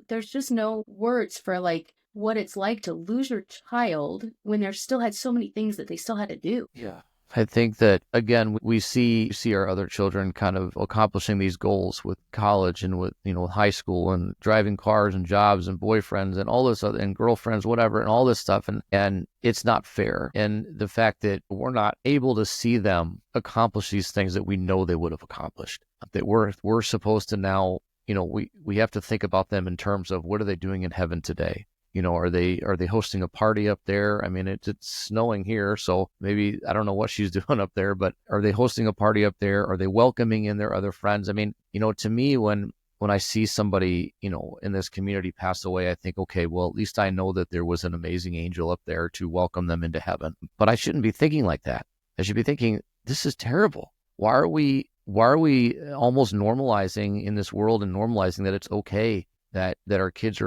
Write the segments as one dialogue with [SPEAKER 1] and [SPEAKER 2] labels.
[SPEAKER 1] there's just no words for like what it's like to lose your child when they still had so many things that they still had to do.
[SPEAKER 2] Yeah. I think that again we see our other children kind of accomplishing these goals with college and with with high school and driving cars and jobs and boyfriends and all this other and girlfriends, whatever, and all this stuff, and it's not fair. And the fact that we're not able to see them accomplish these things that we know they would have accomplished, that we're supposed to now, we have to think about them in terms of what are they doing in heaven today? Are they hosting a party up there? I mean, it's snowing here, so maybe I don't know what she's doing up there, but are they hosting a party up there? Are they welcoming in their other friends? I mean, to me, when I see somebody, in this community pass away, I think, okay, well, at least I know that there was an amazing angel up there to welcome them into heaven. But I shouldn't be thinking like that. I should be thinking, this is terrible. Why are we almost normalizing in this world and normalizing that it's okay that our kids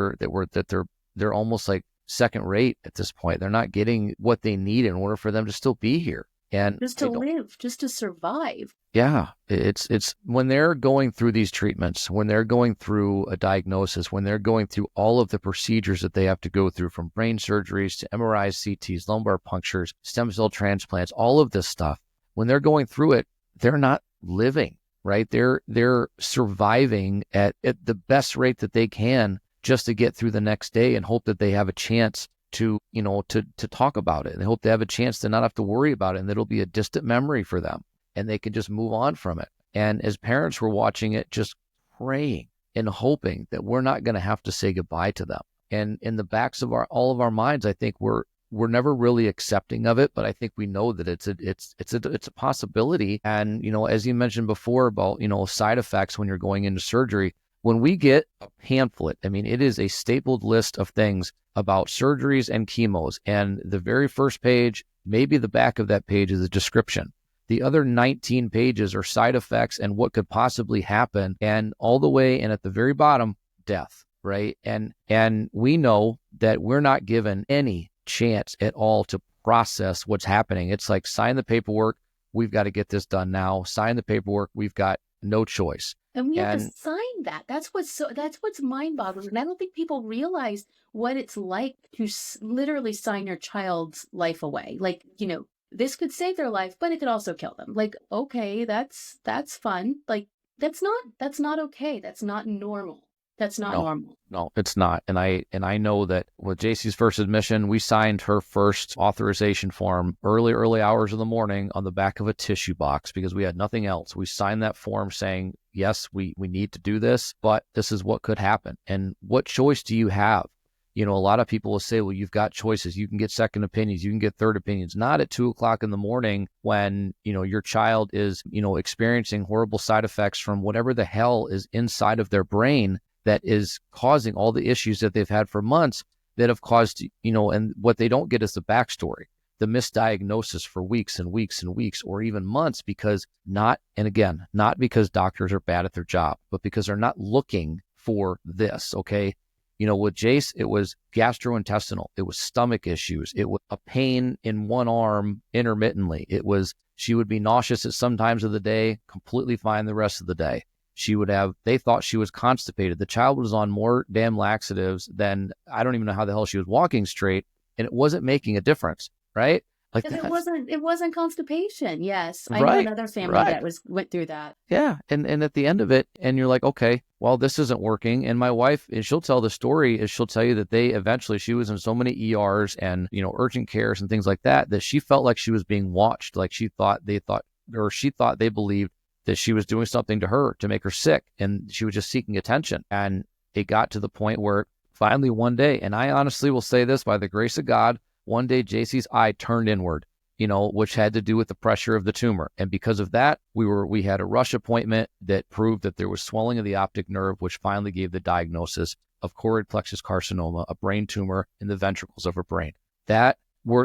[SPEAKER 2] they're almost like second rate at this point. They're not getting what they need in order for them to still be here. And
[SPEAKER 1] just to live, just to survive.
[SPEAKER 2] Yeah, it's when they're going through these treatments, when they're going through a diagnosis, when they're going through all of the procedures that they have to go through, from brain surgeries to MRIs, CTs, lumbar punctures, stem cell transplants, all of this stuff, when they're going through it, they're not living, right? They're surviving at the best rate that they can just to get through the next day and hope that they have a chance to talk about it. And they hope they have a chance to not have to worry about it, and it'll be a distant memory for them and they can just move on from it. And as parents, we're watching it, just praying and hoping that we're not going to have to say goodbye to them. And in the backs of all of our minds, I think we're never really accepting of it, but I think we know that it's a possibility. And, as you mentioned before about, side effects when you're going into surgery, when we get a pamphlet, I mean, it is a stapled list of things about surgeries and chemos. And the very first page, maybe the back of that page, is a description. The other 19 pages are side effects and what could possibly happen. And all the way, and at the very bottom, death, right? And we know that we're not given any chance at all to process what's happening. It's like, sign the paperwork. We've got to get this done now. Sign the paperwork. We've got no choice.
[SPEAKER 1] And we have to sign that. That's what's mind-boggling. And I don't think people realize what it's like to literally sign your child's life away. Like, this could save their life, but it could also kill them. Like, okay, that's fun. Like, that's not okay. That's not normal. That's not normal.
[SPEAKER 2] No, it's not. And I know that with JC's first admission, we signed her first authorization form early hours of the morning on the back of a tissue box because we had nothing else. We signed that form saying, yes, we need to do this, but this is what could happen. And what choice do you have? A lot of people will say, well, you've got choices. You can get second opinions. You can get third opinions. Not at 2:00 in the morning when, your child is, experiencing horrible side effects from whatever the hell is inside of their brain that is causing all the issues that they've had for months that have caused, and what they don't get is the backstory, the misdiagnosis for weeks and weeks and weeks, or even months, because not because doctors are bad at their job, but because they're not looking for this. Okay. With Jace, it was gastrointestinal. It was stomach issues. It was a pain in one arm intermittently. She would be nauseous at some times of the day, completely fine the rest of the day. They thought she was constipated. The child was on more damn laxatives than, I don't even know how the hell she was walking straight, and it wasn't making a difference, right? Like,
[SPEAKER 1] because it wasn't constipation. Yes. I
[SPEAKER 2] Right,
[SPEAKER 1] know another family
[SPEAKER 2] right.
[SPEAKER 1] that went through that.
[SPEAKER 2] Yeah. And at the end of it, and you're like, okay, well, this isn't working. And my wife, and she'll tell the story, is she'll tell you that she was in so many ERs and, urgent cares and things like that, that she felt like she was being watched. Like she thought they believed that she was doing something to her to make her sick, and she was just seeking attention. And it got to the point where finally one day, and I honestly will say this, by the grace of God, one day JC's eye turned inward, which had to do with the pressure of the tumor. And because of that, we had a rush appointment that proved that there was swelling of the optic nerve, which finally gave the diagnosis of choroid plexus carcinoma, a brain tumor in the ventricles of her brain. And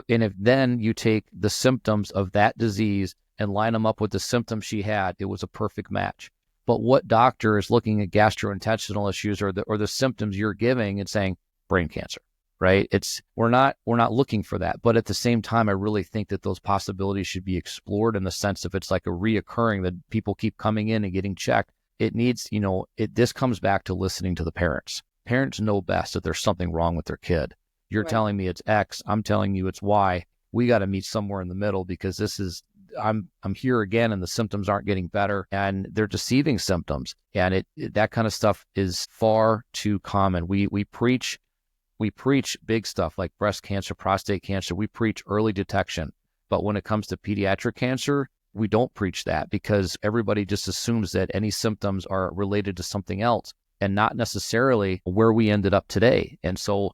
[SPEAKER 2] if then you take the symptoms of that disease and line them up with the symptoms she had, it was a perfect match. But what doctor is looking at gastrointestinal issues or the symptoms you're giving and saying brain cancer, right? We're not looking for that. But at the same time, I really think that those possibilities should be explored in the sense of it's like a reoccurring, that people keep coming in and getting checked. it needs, this comes back to listening to the parents. Parents know best that there's something wrong with their kid. You're
[SPEAKER 1] Right.
[SPEAKER 2] telling me it's X. I'm telling you it's Y. We got to meet somewhere in the middle because I'm here again and the symptoms aren't getting better and they're deceiving symptoms. And that kind of stuff is far too common. We preach big stuff like breast cancer, prostate cancer. We preach early detection. But when it comes to pediatric cancer, we don't preach that because everybody just assumes that any symptoms are related to something else and not necessarily where we ended up today. And so,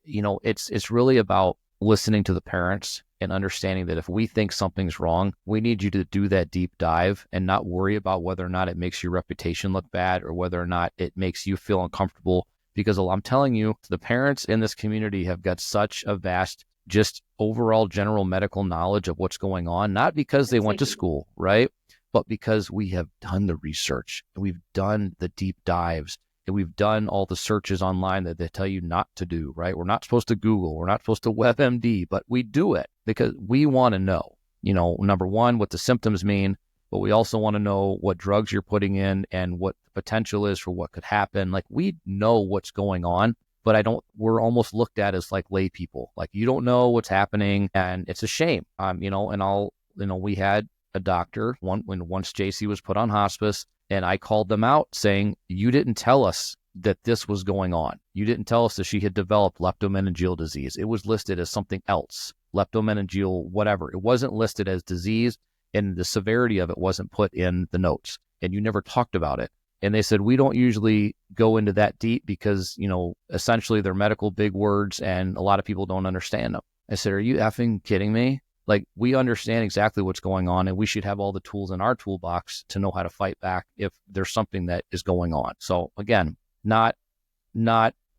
[SPEAKER 2] it's really about listening to the parents and understanding that if we think something's wrong, we need you to do that deep dive and not worry about whether or not it makes your reputation look bad or whether or not it makes you feel uncomfortable. Because I'm telling you, the parents in this community have got such a vast, just overall general medical knowledge of what's going on, not because they
[SPEAKER 1] Yes,
[SPEAKER 2] went
[SPEAKER 1] they
[SPEAKER 2] to
[SPEAKER 1] do.
[SPEAKER 2] school, right? But because we have done the research and we've done the deep dives and we've done all the searches online that they tell you not to do, right? We're not supposed to Google, we're not supposed to WebMD, but we do it because we want to know, number one, what the symptoms mean, but we also want to know what drugs you're putting in and what the potential is for what could happen. Like we know what's going on, but we're almost looked at as like lay people. Like you don't know what's happening and it's a shame. We had a doctor once JC was put on hospice and I called them out saying, you didn't tell us that this was going on. You didn't tell us that she had developed leptomeningeal disease. It was listed as something else, leptomeningeal, whatever. It wasn't listed as disease and the severity of it wasn't put in the notes and you never talked about it. And they said, we don't usually go into that deep because, essentially they're medical big words and a lot of people don't understand them. I said, are you effing kidding me? Like we understand exactly what's going on and we should have all the tools in our toolbox to know how to fight back if there's something that is going on. So again, not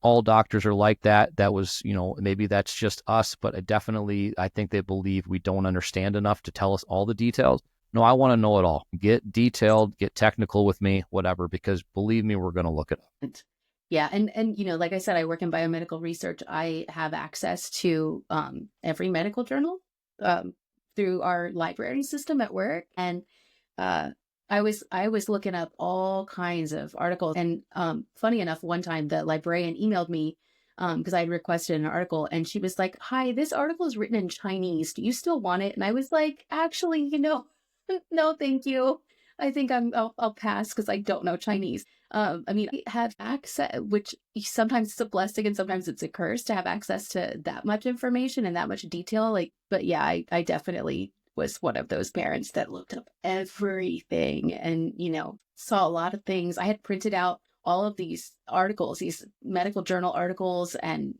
[SPEAKER 2] all doctors are like that. That was, maybe that's just us, but I think they believe we don't understand enough to tell us all the details. No, I want to know it all. Get detailed, get technical with me, whatever, because believe me, we're going to look it up.
[SPEAKER 1] Yeah, and like I said, I work in biomedical research. I have access to every medical journal um, through our library system at work, and uh, I was looking up all kinds of articles. And funny enough, one time the librarian emailed me because I had requested an article, and she was like, "Hi, this article is written in Chinese. Do you still want it?" And I was like, "Actually, no, thank you. I think I'll pass because I don't know Chinese." I mean, I have access, which sometimes it's a blessing and sometimes it's a curse to have access to that much information and that much detail. Like, but yeah, I definitely was one of those parents that looked up everything and, saw a lot of things. I had printed out all of these articles, these medical journal articles and,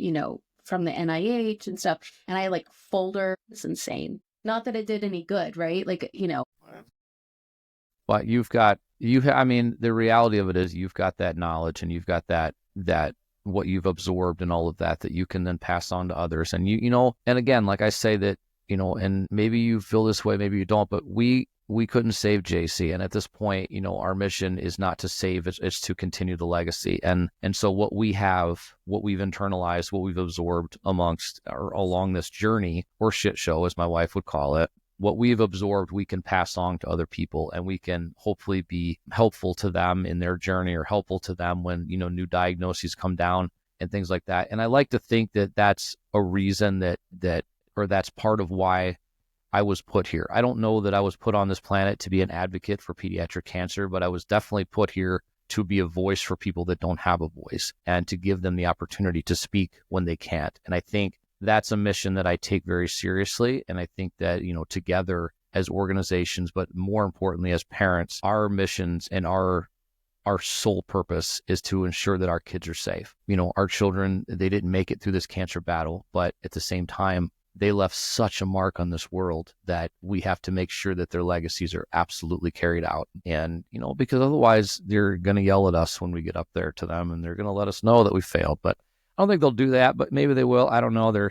[SPEAKER 1] from the NIH and stuff. And I like folder. It's insane. Not that it did any good, right? Like,
[SPEAKER 2] But the reality of it is you've got that knowledge and you've got that what you've absorbed and all of that you can then pass on to others. And and again, like I say that, and maybe you feel this way, maybe you don't, but we couldn't save JC. And at this point, our mission is not to save, it's to continue the legacy. And so what we've internalized, what we've absorbed amongst or along this journey or shit show, as my wife would call it, what we've absorbed, we can pass on to other people and we can hopefully be helpful to them in their journey or helpful to them when, new diagnoses come down and things like that. And I like to think that that's a reason or that's part of why I was put here. I don't know that I was put on this planet to be an advocate for pediatric cancer, but I was definitely put here to be a voice for people that don't have a voice and to give them the opportunity to speak when they can't. And I think that's a mission that I take very seriously. And I think that, together as organizations, but more importantly as parents, our missions and our sole purpose is to ensure that our kids are safe. Our children, they didn't make it through this cancer battle, but at the same time, they left such a mark on this world that we have to make sure that their legacies are absolutely carried out. And, because otherwise they're going to yell at us when we get up there to them and they're going to let us know that we failed. But I don't think they'll do that, but maybe they will. I don't know.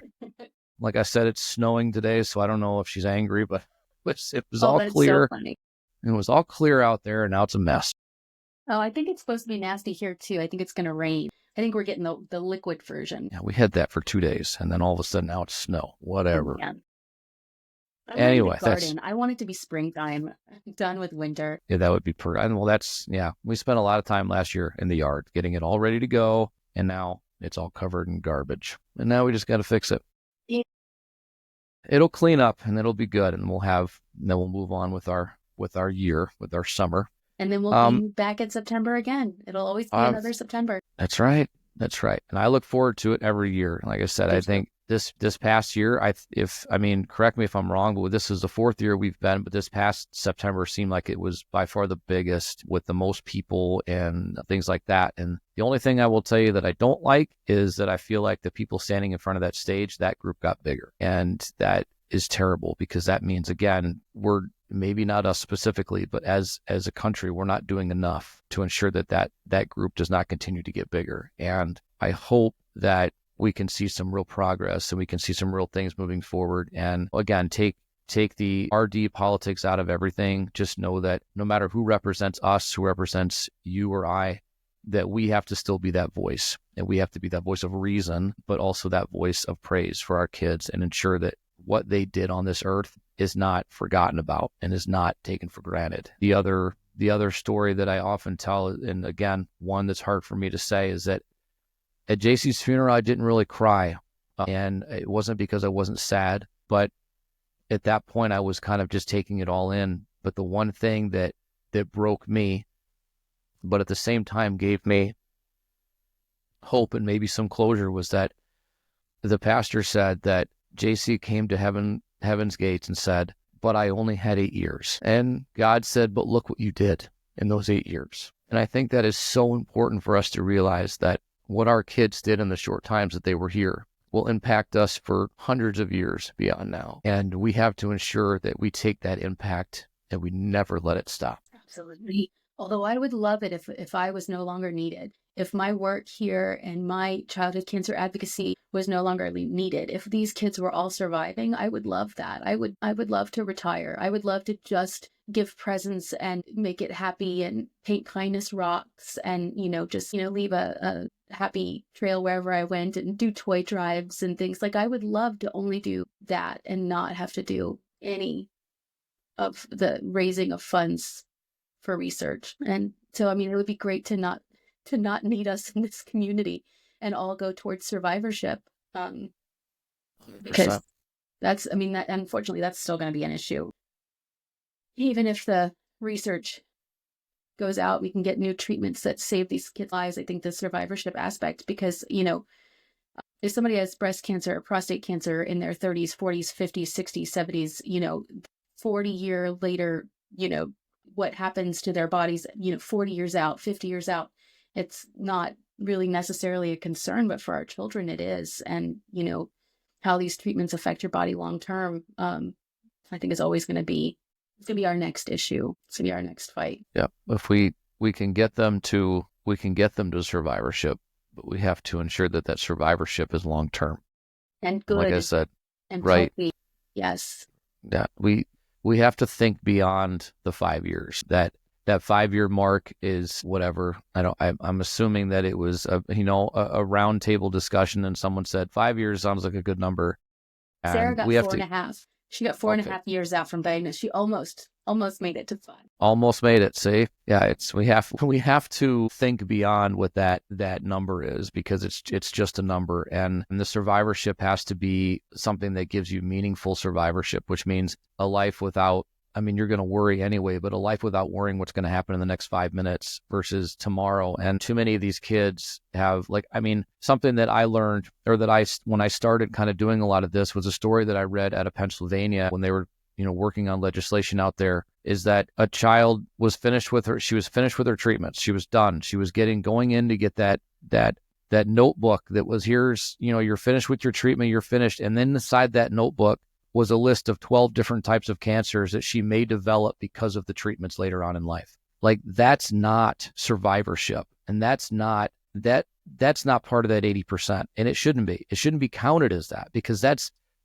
[SPEAKER 2] Like I said, it's snowing today, so I don't know if she's angry, but it was
[SPEAKER 1] oh,
[SPEAKER 2] all
[SPEAKER 1] that's so
[SPEAKER 2] clear.
[SPEAKER 1] funny.
[SPEAKER 2] It was all clear out there, and now it's a mess.
[SPEAKER 1] Oh, I think it's supposed to be nasty here too. I think it's going to rain. I think we're getting the liquid version.
[SPEAKER 2] Yeah, we had that for 2 days, and then all of a sudden now it's snow. Whatever.
[SPEAKER 1] Yeah. I want to get a
[SPEAKER 2] Anyway, that's
[SPEAKER 1] garden. I want it to be springtime, done with winter.
[SPEAKER 2] yeah, that would be and well, that's yeah. We spent a lot of time last year in the yard getting it all ready to go, and now it's all covered in garbage. And now we just got to fix it.
[SPEAKER 1] Yeah.
[SPEAKER 2] It'll clean up and it'll be good, and then we'll move on with our summer.
[SPEAKER 1] And then we'll
[SPEAKER 2] Um,
[SPEAKER 1] be back in September again. It'll always be
[SPEAKER 2] uh,
[SPEAKER 1] another September.
[SPEAKER 2] that's right. That's right. And I look forward to it every year. Like I said, I think this past year, correct me if I'm wrong, but this is the fourth year we've been, but this past September seemed like it was by far the biggest with the most people and things like that. And the only thing I will tell you that I don't like is that I feel like the people standing in front of that stage, that group got bigger. And that is terrible because that means, again, we're maybe not us specifically, but as a country, we're not doing enough to ensure that group does not continue to get bigger. And I hope that we can see some real progress and we can see some real things moving forward. And again, take the RD politics out of everything. Just know that no matter who represents us, who represents you or I, that we have to still be that voice, and we have to be that voice of reason, but also that voice of praise for our kids, and ensure that what they did on this earth is not forgotten about and is not taken for granted. The other story that I often tell, and again, one that's hard for me to say, is that at JC's funeral, I didn't really cry. And it wasn't because I wasn't sad, but at that point I was kind of just taking it all in. But the one thing that broke me, but at the same time gave me hope and maybe some closure, was that the pastor said that JC came to heaven's gates and said, but I only had 8 years. And God said, but look what you did in those 8 years. And I think that is so important for us to realize that what our kids did in the short times that they were here will impact us for hundreds of years beyond now. And we have to ensure that we take that impact and we never let it stop.
[SPEAKER 1] Absolutely. Although I would love it if I was no longer needed. If my work here and my childhood cancer advocacy was no longer needed, if these kids were all surviving, I would love that. I would love to retire. I would love to just give presents and make it happy and paint kindness rocks and, just, leave a happy trail wherever I went and do toy drives and things. Like, I would love to only do that and not have to do any of the raising of funds for research. And so, it would be great to not need us in this community and all go towards survivorship. Because that unfortunately, that's still going to be an issue. Even if the research goes out, we can get new treatments that save these kids' lives. I think the survivorship aspect, because, if somebody has breast cancer or prostate cancer in their 30s, 40s, 50s, 60s, 70s, 40 year later, what happens to their bodies, 40 years out, 50 years out, it's not really necessarily a concern, but for our children it is. And, how these treatments affect your body long term, I think is always going to be, it's going to be our next issue. It's going to be our next fight.
[SPEAKER 2] Yeah. If we can get them to survivorship, but we have to ensure that survivorship is long term
[SPEAKER 1] and good.
[SPEAKER 2] Like I said,
[SPEAKER 1] and
[SPEAKER 2] right.
[SPEAKER 1] Healthy. Yes.
[SPEAKER 2] Yeah. We have to think beyond the 5 years. That 5-year mark is whatever. I'm assuming that it was a round table discussion, and someone said 5 years sounds like a good number. And
[SPEAKER 1] Sarah got 4.5. She got 4.5 years out from diagnosis. She almost made it to 5.
[SPEAKER 2] Almost made it. See, yeah, we have to think beyond what that number is, because it's just a number, and the survivorship has to be something that gives you meaningful survivorship, which means a life without. You're going to worry anyway, but a life without worrying what's going to happen in the next 5 minutes versus tomorrow. And too many of these kids have something that I learned, or that when I started kind of doing a lot of this, was a story that I read out of Pennsylvania when they were, working on legislation out there, is that a child was finished with her treatments. She was done. She was going in to get that notebook that was, here's, you're finished with your treatment, you're finished. And then inside that notebook was a list of 12 different types of cancers that she may develop because of the treatments later on in life. Like, that's not survivorship. And that's not part of that 80%. And it shouldn't be. It shouldn't be counted as that, because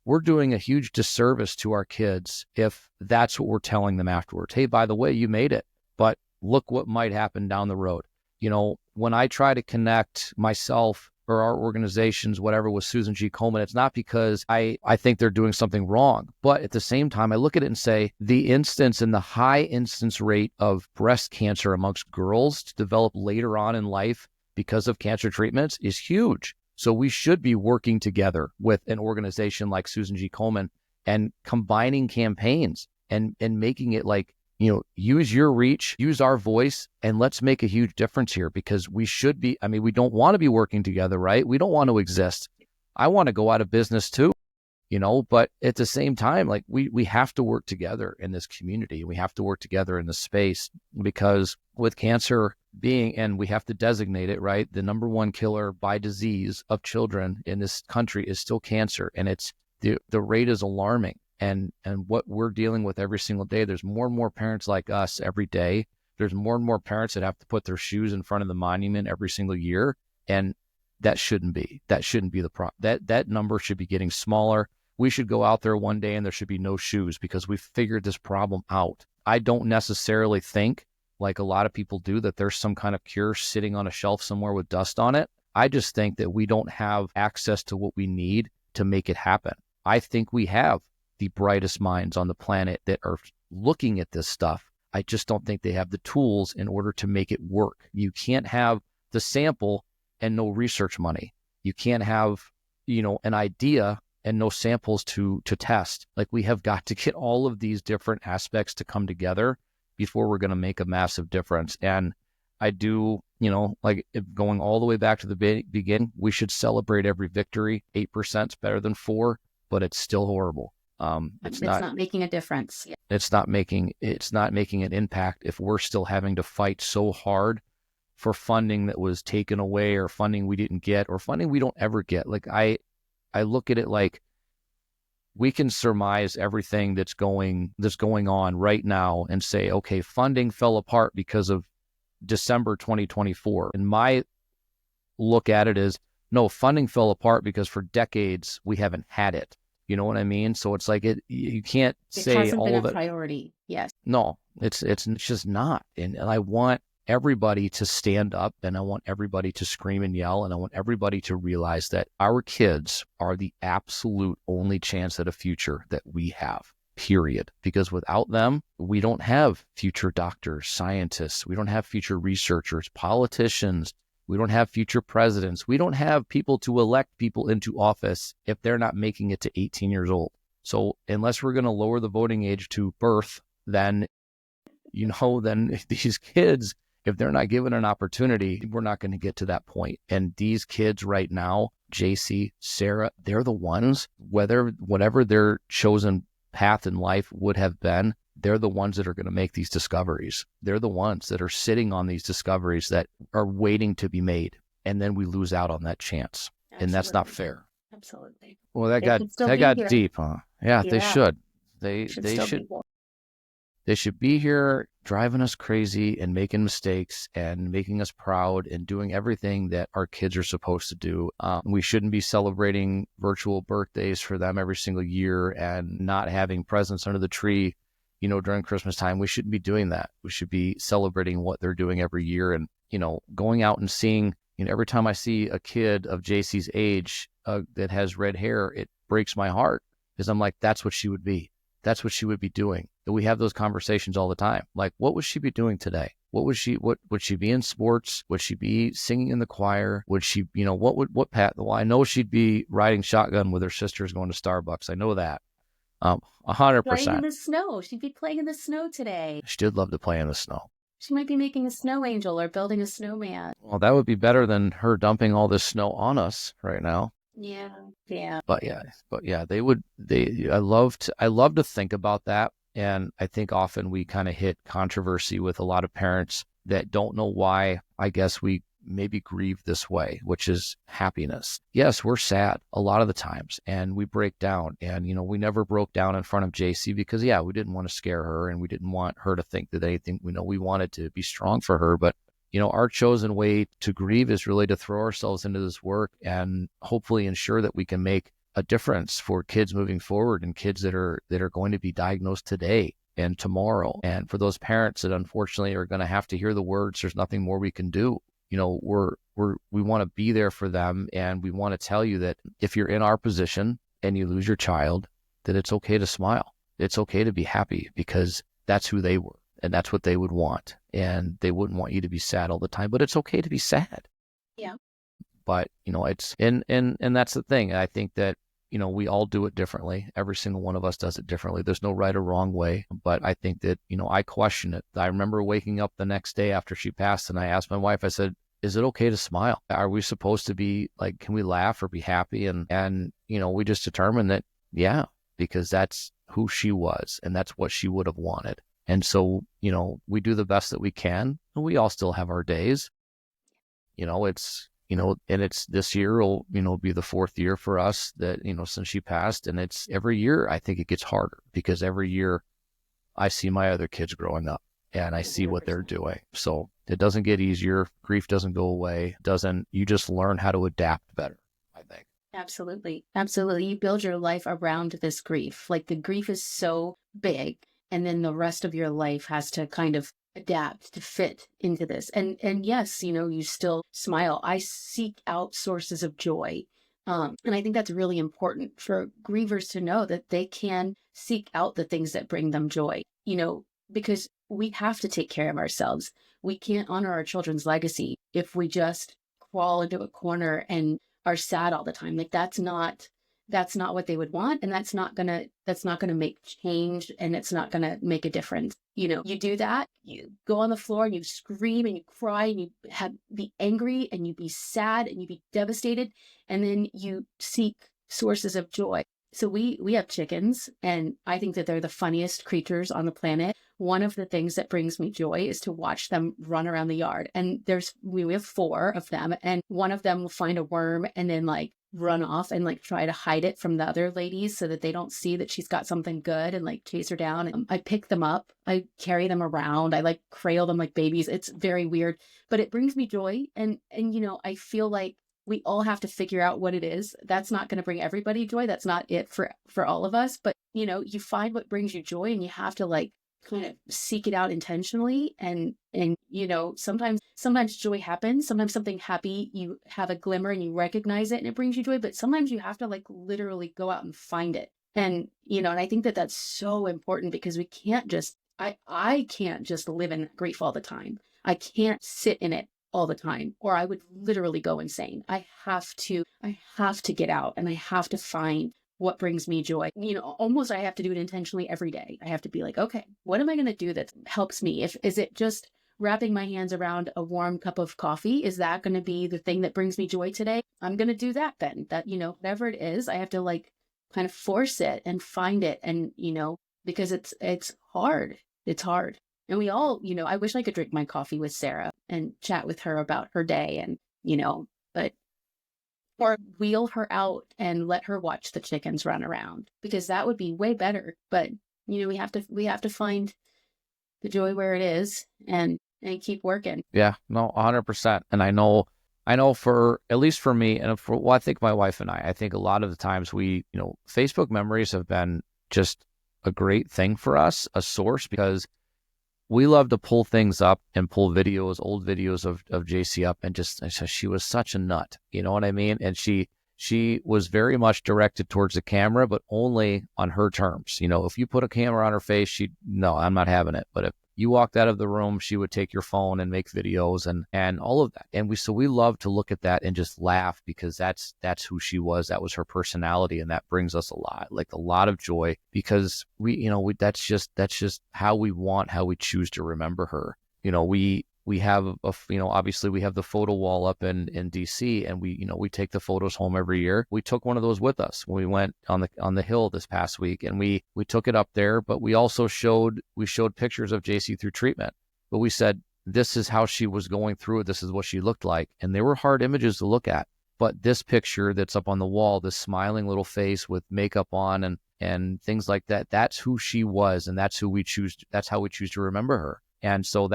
[SPEAKER 2] we're doing a huge disservice to our kids if that's what we're telling them afterwards. Hey, by the way, you made it, but look what might happen down the road. When I try to connect myself or our organizations, whatever, with Susan G. Komen, it's not because I think they're doing something wrong. But at the same time, I look at it and say the instance and the high instance rate of breast cancer amongst girls to develop later on in life because of cancer treatments is huge. So we should be working together with an organization like Susan G. Komen and combining campaigns and making it like, use your reach, use our voice, and let's make a huge difference here, because we should be, we don't want to be working together, right? We don't want to exist. I want to go out of business too, but at the same time, like we have to work together in this community. We have to work together in this space, because with cancer being, and we have to designate it, right? The number one killer by disease of children in this country is still cancer. And it's the rate is alarming. And what we're dealing with every single day, there's more and more parents like us every day. There's more and more parents that have to put their shoes in front of the monument every single year. And that shouldn't be the problem. That number should be getting smaller. We should go out there one day and there should be no shoes, because we've figured this problem out. I don't necessarily think, like a lot of people do, that there's some kind of cure sitting on a shelf somewhere with dust on it. I just think that we don't have access to what we need to make it happen. I think we have the brightest minds on the planet that are looking at this stuff. I just don't think they have the tools in order to make it work. You can't have the sample and no research money. You can't have, an idea and no samples to test. Like, we have got to get all of these different aspects to come together before we're going to make a massive difference. And I do, going all the way back to the beginning, we should celebrate every victory. 8% is better than 4%, but it's still horrible. It's not
[SPEAKER 1] making a difference. Yeah.
[SPEAKER 2] It's not making an impact if we're still having to fight so hard for funding that was taken away, or funding we didn't get, or funding we don't ever get. Like, I look at it like we can surmise everything that's going on right now and say, okay, funding fell apart because of December 2024. And my look at it is, no, funding fell apart because for decades we haven't had it. You know what I mean? So it's like you can't say all of it.
[SPEAKER 1] Priority. Yes.
[SPEAKER 2] No, it's just not. And I want everybody to stand up, and I want everybody to scream and yell, and I want everybody to realize that our kids are the absolute only chance at a future that we have, period. Because without them, we don't have future doctors, scientists, we don't have future researchers, politicians, we don't have future presidents. We don't have people to elect people into office if they're not making it to 18 years old. So unless we're going to lower the voting age to birth, then these kids, if they're not given an opportunity, we're not going to get to that point. And these kids right now, JC, Sara, they're the ones, whatever their chosen path in life would have been, they're the ones that are going to make these discoveries. They're the ones that are sitting on these discoveries that are waiting to be made. And then we lose out on that chance. Absolutely. And that's not fair.
[SPEAKER 1] Absolutely.
[SPEAKER 2] Well, that got deep, huh? Yeah, they should. They should be here driving us crazy and making mistakes and making us proud and doing everything that our kids are supposed to do. We shouldn't be celebrating virtual birthdays for them every single year and not having presents under the tree, during Christmas time. We shouldn't be doing that. We should be celebrating what they're doing every year, and, going out and seeing, every time I see a kid of JC's age that has red hair, it breaks my heart, because I'm like, that's what she would be. That's what she would be doing. And we have those conversations all the time. Like, what would she be doing today? What would she be in sports? Would she be singing in the choir? Would she, what path? Well, I know she'd be riding shotgun with her sisters going to Starbucks. I know that. 100%.
[SPEAKER 1] Playing in the snow. She'd be playing in the snow today.
[SPEAKER 2] She did love to play in the snow.
[SPEAKER 1] She might be making a snow angel or building a snowman.
[SPEAKER 2] Well, that would be better than her dumping all this snow on us right now.
[SPEAKER 1] Yeah. Yeah.
[SPEAKER 2] But yeah, I love to think about that. And I think often we kind of hit controversy with a lot of parents that don't know why, I guess, we maybe grieve this way, which is happiness. Yes, we're sad a lot of the times and we break down, and, we never broke down in front of JC because, we didn't want to scare her and we didn't want her to think that anything, we wanted to be strong for her. But, our chosen way to grieve is really to throw ourselves into this work and hopefully ensure that we can make a difference for kids moving forward, and kids that are going to be diagnosed today and tomorrow. And for those parents that unfortunately are going to have to hear the words, there's nothing more we can do. we want to be there for them. And we want to tell you that if you're in our position and you lose your child, that it's okay to smile. It's okay to be happy, because that's who they were and that's what they would want. And they wouldn't want you to be sad all the time, but it's okay to be sad.
[SPEAKER 1] Yeah.
[SPEAKER 2] But, it's, and that's the thing. I think that, we all do it differently. Every single one of us does it differently. There's no right or wrong way. But I think that, I question it. I remember waking up the next day after she passed, and I asked my wife, I said, is it okay to smile? Are we supposed to be like, can we laugh or be happy? And we just determined that, yeah, because that's who she was and that's what she would have wanted. And so, we do the best that we can, and we all still have our days. And it's this year will, be the 4th year for us that, since she passed. And it's every year, I think it gets harder, because every year I see my other kids growing up and I see what they're doing. So it doesn't get easier. Grief doesn't go away. You just learn how to adapt better, I think.
[SPEAKER 1] Absolutely. Absolutely. You build your life around this grief. Like, the grief is so big, and then the rest of your life has to kind of adapt to fit into this. And yes, you still smile. I seek out sources of joy. And I think that's really important for grievers to know, that they can seek out the things that bring them joy, because we have to take care of ourselves. We can't honor our children's legacy if we just crawl into a corner and are sad all the time. Like, that's not what they would want, and that's not gonna make change, and it's not gonna make a difference. You do that, you go on the floor and you scream and you cry and you be angry and you be sad and you be devastated, and then you seek sources of joy. So we have chickens, and I think that they're the funniest creatures on the planet. One of the things that brings me joy is to watch them run around the yard. And we have 4 of them, and one of them will find a worm and then like run off and like try to hide it from the other ladies so that they don't see that she's got something good, and like chase her down. And I pick them up, I carry them around, I like cradle them like babies. It's very weird, but it brings me joy. And I feel like we all have to figure out what it is. That's not going to bring everybody joy. That's not it for all of us. But, you find what brings you joy, and you have to like kind of seek it out intentionally. And sometimes joy happens. Sometimes something happy, you have a glimmer and you recognize it and it brings you joy. But sometimes you have to like literally go out and find it. And, and I think that that's so important, because we can't just, I can't just live in grief all the time. I can't sit in it all the time, or I would literally go insane. I have to get out, and I have to find what brings me joy. Almost I have to do it intentionally every day. I have to be like, okay, what am I going to do that helps me? Is it just wrapping my hands around a warm cup of coffee? Is that going to be the thing that brings me joy today? I'm going to do that then. That, whatever it is, I have to like kind of force it and find it. And, because it's hard. It's hard. And we all, I wish I could drink my coffee with Sara and chat with her about her day, and, but, or wheel her out and let her watch the chickens run around, because that would be way better. But, we have to find the joy where it is, and keep working.
[SPEAKER 2] Yeah, no, 100%. And I know for, at least for me, and I think my wife and I think a lot of the times Facebook memories have been just a great thing for us, a source, because we love to pull things up and pull old videos of JC up, and just, she was such a nut, you know what I mean? And she was very much directed towards the camera, but only on her terms. If you put a camera on her face, no, I'm not having it. But if you walked out of the room, she would take your phone and make videos and all of that. And we love to look at that and just laugh, because that's who she was. That was her personality. And that brings us a lot of joy, because that's just how we choose to remember her. We have obviously we have the photo wall up in DC, and we take the photos home every year. We took one of those with us when we went on the hill this past week, and we took it up there, but we also showed pictures of JC through treatment. But we said, this is how she was going through it. This is what she looked like. And they were hard images to look at. But this picture that's up on the wall, this smiling little face with makeup on and things like that, that's who she was, and that's how we choose to remember her. And so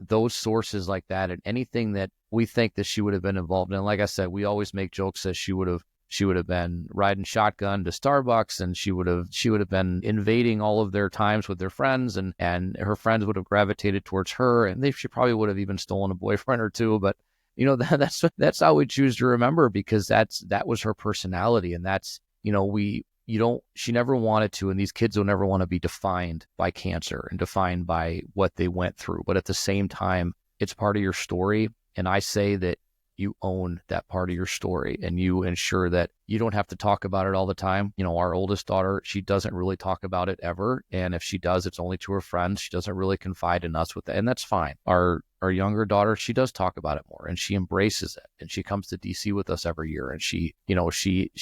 [SPEAKER 2] those sources like that, and anything that we think that she would have been involved in. Like I said, we always make jokes that she would have been riding shotgun to Starbucks, and she would have been invading all of their times with their friends, and her friends would have gravitated towards her, and she probably would have even stolen a boyfriend or two. But that's how we choose to remember, because that was her personality. And that's, she never wanted to, and these kids will never want to be defined by cancer and defined by what they went through. But at the same time, it's part of your story. And I say that you own that part of your story, and you ensure that you don't have to talk about it all the time. Our oldest daughter, she doesn't really talk about it ever. And if she does, it's only to her friends. She doesn't really confide in us with that. And that's fine. Our younger daughter, she does talk about it more, and she embraces it. And she comes to DC with us every year, and she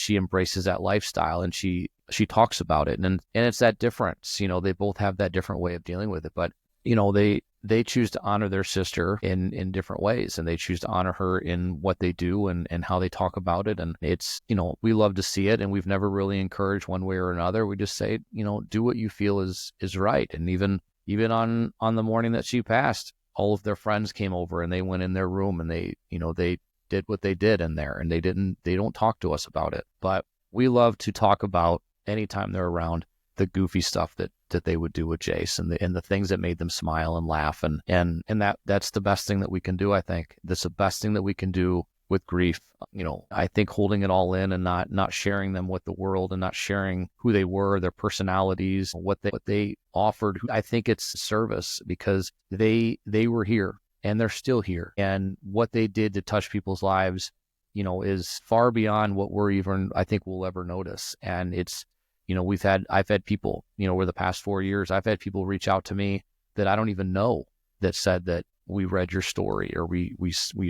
[SPEAKER 2] embraces that lifestyle, and she talks about it. And it's that difference. They both have that different way of dealing with it. But they choose to honor their sister in different ways, and they choose to honor her in what they do and how they talk about it. And it's, we love to see it, and we've never really encouraged one way or another. We just say, do what you feel is right. And even on the morning that she passed, all of their friends came over, and they went in their room, and they did what they did in there, and they don't talk to us about it. But we love to talk about, anytime they're around, the goofy stuff that they would do with Jace, and the things that made them smile and laugh. And that's the best thing that we can do. I think that's the best thing that we can do with grief. I think holding it all in and not sharing them with the world, and not sharing who they were, their personalities, what they offered. I think it's service, because they were here, and they're still here. And what they did to touch people's lives, is far beyond what I think we'll ever notice. And it's, I've had people, over the past 4 years, I've had people reach out to me that I don't even know, that said that we read your story, or we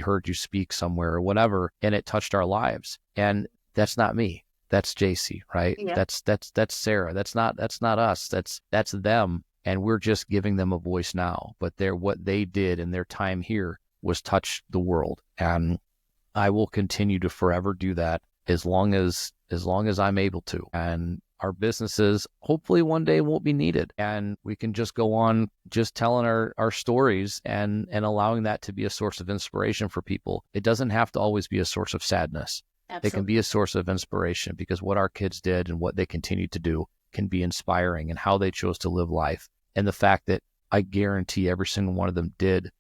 [SPEAKER 2] heard you speak somewhere, or whatever, and it touched our lives. And that's not me. That's JC, right?
[SPEAKER 1] Yeah.
[SPEAKER 2] That's Sara. That's not us. That's them. And we're just giving them a voice now. But what they did in their time here was touch the world. And I will continue to forever do that as long as I'm able to. And our businesses hopefully one day won't be needed, and we can just go on just telling our stories and allowing that to be a source of inspiration for people. It doesn't have to always be a source of sadness.
[SPEAKER 1] Absolutely.
[SPEAKER 2] It can be a source of inspiration, because what our kids did and what they continue to do can be inspiring, and how they chose to live life. And the fact that I guarantee every single one of them did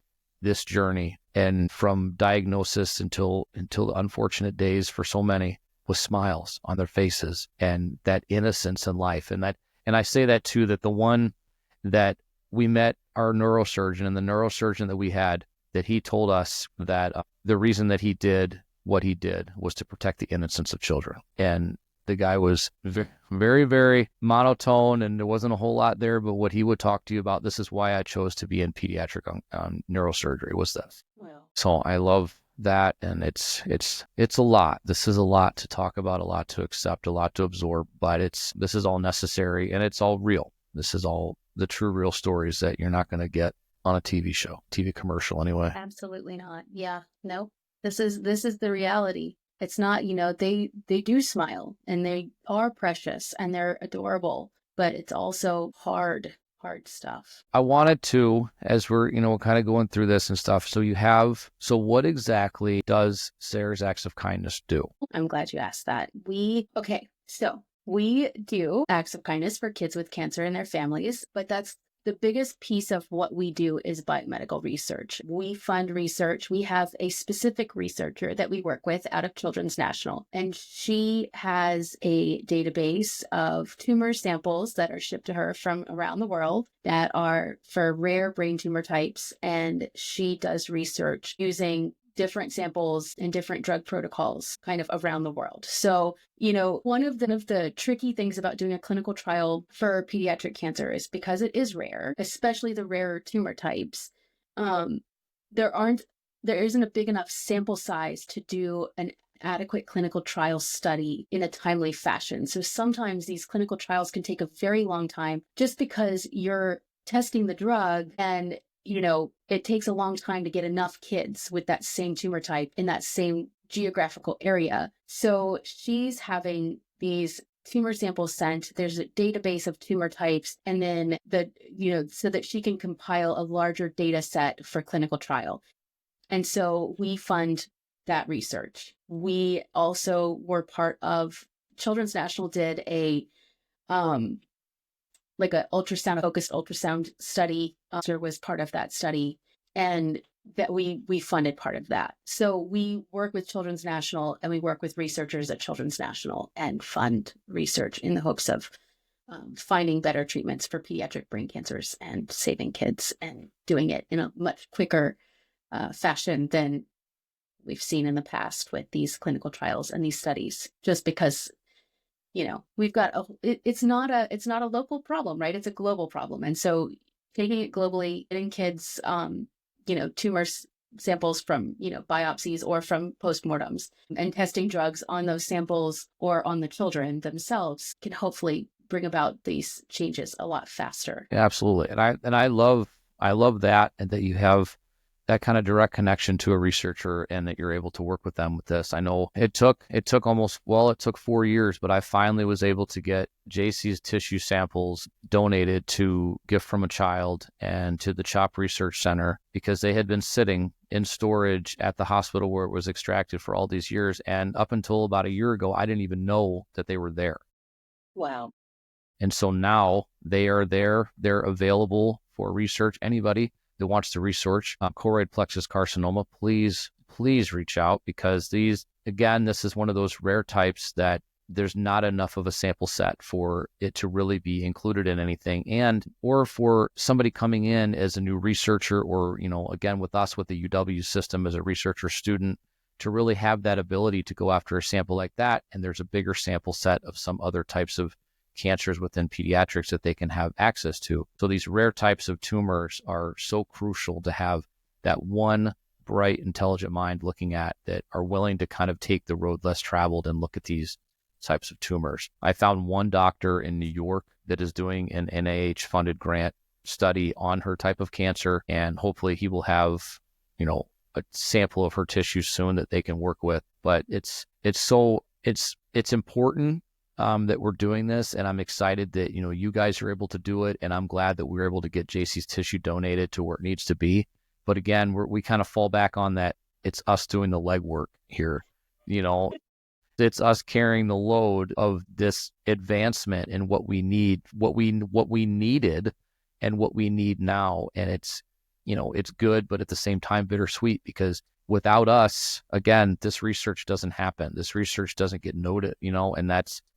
[SPEAKER 2] this journey, and from diagnosis until the unfortunate days for so many, with smiles on their faces and that innocence in life. And I say that too, that the one that we met, our neurosurgeon, and the neurosurgeon that we had, that he told us that the reason that he did what he did was to protect the innocence of children. And the guy was very, very monotone, and there wasn't a whole lot there, but what he would talk to you about, this is why I chose to be in pediatric neurosurgery, was this.
[SPEAKER 1] Well,
[SPEAKER 2] So I love that, and it's a lot. This is a lot to talk about, a lot to accept, a lot to absorb, but this is all necessary, and it's all real. This is all the true, real stories that you're not going to get on a TV show, TV commercial anyway.
[SPEAKER 1] absolutely not. Yeah, no, this is the reality. It's not, they do smile, and they are precious, and they're adorable, but it's also hard stuff.
[SPEAKER 2] I wanted to, as we're, kind of going through this and stuff. So what exactly does Sara's Acts of Kindness do?
[SPEAKER 1] I'm glad you asked that. So we do acts of kindness for kids with cancer and their families, but that's the biggest piece of what we do is biomedical research. We fund research. We have a specific researcher that we work with out of Children's National, and she has a database of tumor samples that are shipped to her from around the world that are for rare brain tumor types. And she does research using different samples and different drug protocols kind of around the world. So, one of the tricky things about doing a clinical trial for pediatric cancer is because it is rare, especially the rarer tumor types, there isn't a big enough sample size to do an adequate clinical trial study in a timely fashion. So sometimes these clinical trials can take a very long time just because you're testing the drug, and it takes a long time to get enough kids with that same tumor type in that same geographical area. So she's having these tumor samples sent. There's a database of tumor types, and then so that she can compile a larger data set for clinical trial. And so we fund that research. We also were part of Children's National did a focused ultrasound study. Was part of that study, and that we funded part of that. So we work with Children's National and we work with researchers at Children's National and fund research in the hopes of finding better treatments for pediatric brain cancers and saving kids, and doing it in a much quicker fashion than we've seen in the past with these clinical trials and these studies. Just because, we've got it's not a local problem, right? It's a global problem, and so taking it globally, getting kids, tumor samples from, biopsies or from postmortems, and testing drugs on those samples or on the children themselves can hopefully bring about these changes a lot faster.
[SPEAKER 2] Yeah, absolutely. And I love that, and that you have that kind of direct connection to a researcher and that you're able to work with them with this. I know it took 4 years, but I finally was able to get JC's tissue samples donated to Gift from a Child and to the CHOP Research Center, because they had been sitting in storage at the hospital where it was extracted for all these years. And up until about a year ago, I didn't even know that they were there.
[SPEAKER 1] Wow.
[SPEAKER 2] And so now they are there. They're available for research. Anybody that wants to research choroid plexus carcinoma, please reach out, because this is one of those rare types that there's not enough of a sample set for it to really be included in anything, or for somebody coming in as a new researcher, or, again, with us, with the UW system as a researcher student, to really have that ability to go after a sample like that. And there's a bigger sample set of some other types of cancers within pediatrics that they can have access to. So these rare types of tumors are so crucial to have that one bright, intelligent mind looking at, that are willing to kind of take the road less traveled and look at these types of tumors. I found one doctor in New York that is doing an NIH funded grant study on her type of cancer, and hopefully he will have, a sample of her tissue soon that they can work with. But it's important that we're doing this, and I'm excited that you guys are able to do it, and I'm glad that we were able to get JC's tissue donated to where it needs to be. But again, we kind of fall back on that. It's us doing the legwork here. It's us carrying the load of this advancement and what we need, what we needed, and what we need now. And it's good, but at the same time bittersweet, because without us, again, this research doesn't happen. This research doesn't get noted, and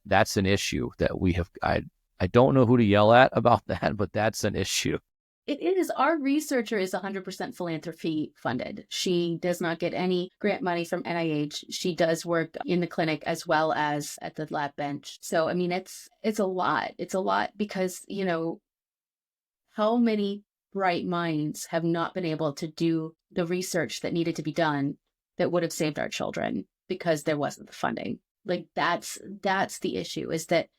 [SPEAKER 2] that's an issue that we have. I don't know who to yell at about that, but that's an issue.
[SPEAKER 1] It is. Our researcher is 100% philanthropy funded. She does not get any grant money from NIH. She does work in the clinic as well as at the lab bench. So, I mean, it's a lot. It's a lot because, how many bright minds have not been able to do the research that needed to be done that would have saved our children because there wasn't the funding. Like that's the issue, is that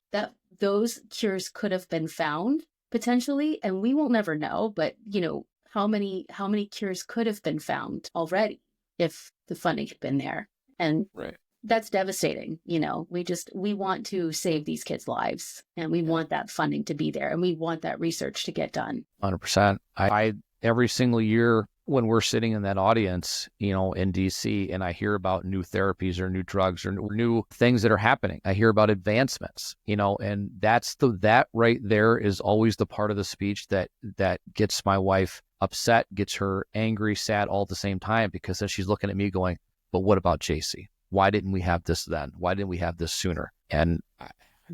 [SPEAKER 1] those cures could have been found potentially, and we will never know, but how many cures could have been found already if the funding had been there. And
[SPEAKER 2] right.
[SPEAKER 1] That's devastating. We want to save these kids' lives, and we want that funding to be there, and we want that research to get done.
[SPEAKER 2] 100%. I every single year when we're sitting in that audience, in DC, and I hear about new therapies or new drugs or new things that are happening, I hear about advancements, and that right there is always the part of the speech that gets my wife upset, gets her angry, sad all at the same time, because then she's looking at me going, but what about JC? Why didn't we have this then? Why didn't we have this sooner? And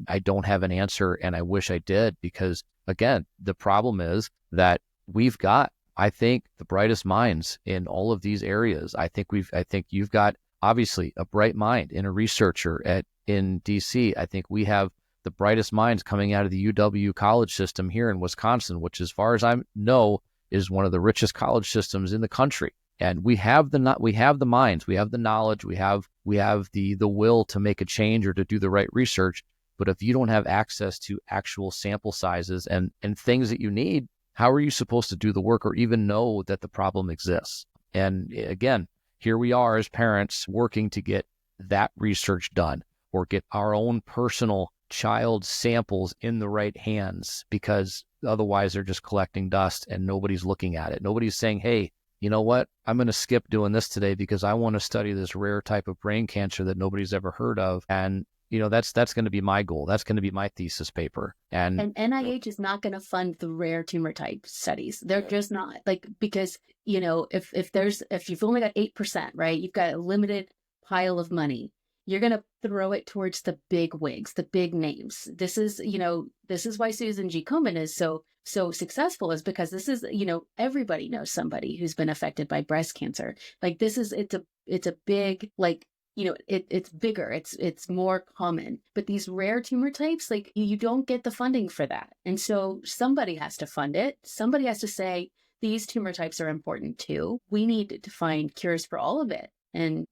[SPEAKER 2] I don't have an answer, and I wish I did, because again, the problem is that we've got, I think, the brightest minds in all of these areas. I think you've got obviously a bright mind in a researcher in DC. I think we have the brightest minds coming out of the UW college system here in Wisconsin, which, as far as I know, is one of the richest college systems in the country. And we have the minds, we have the knowledge, we have the will to make a change or to do the right research. But if you don't have access to actual sample sizes and things that you need, how are you supposed to do the work or even know that the problem exists? And again, here we are as parents working to get that research done, or get our own personal child samples in the right hands, because otherwise they're just collecting dust and nobody's looking at it. Nobody's saying, hey, you know what? I'm going to skip doing this today because I want to study this rare type of brain cancer that nobody's ever heard of. And that's going to be my goal. That's going to be my thesis paper.
[SPEAKER 1] And NIH is not going to fund the rare tumor type studies. They're just not, like, because, if you've only got 8%, right, you've got a limited pile of money. You're going to throw it towards the big wigs, the big names. This is why Susan G. Komen is so successful, is because this is, everybody knows somebody who's been affected by breast cancer. Like, it's a big, like, it's bigger, it's more common. But these rare tumor types, like, you don't get the funding for that. And so somebody has to fund it. Somebody has to say, these tumor types are important too. We need to find cures for all of it. And,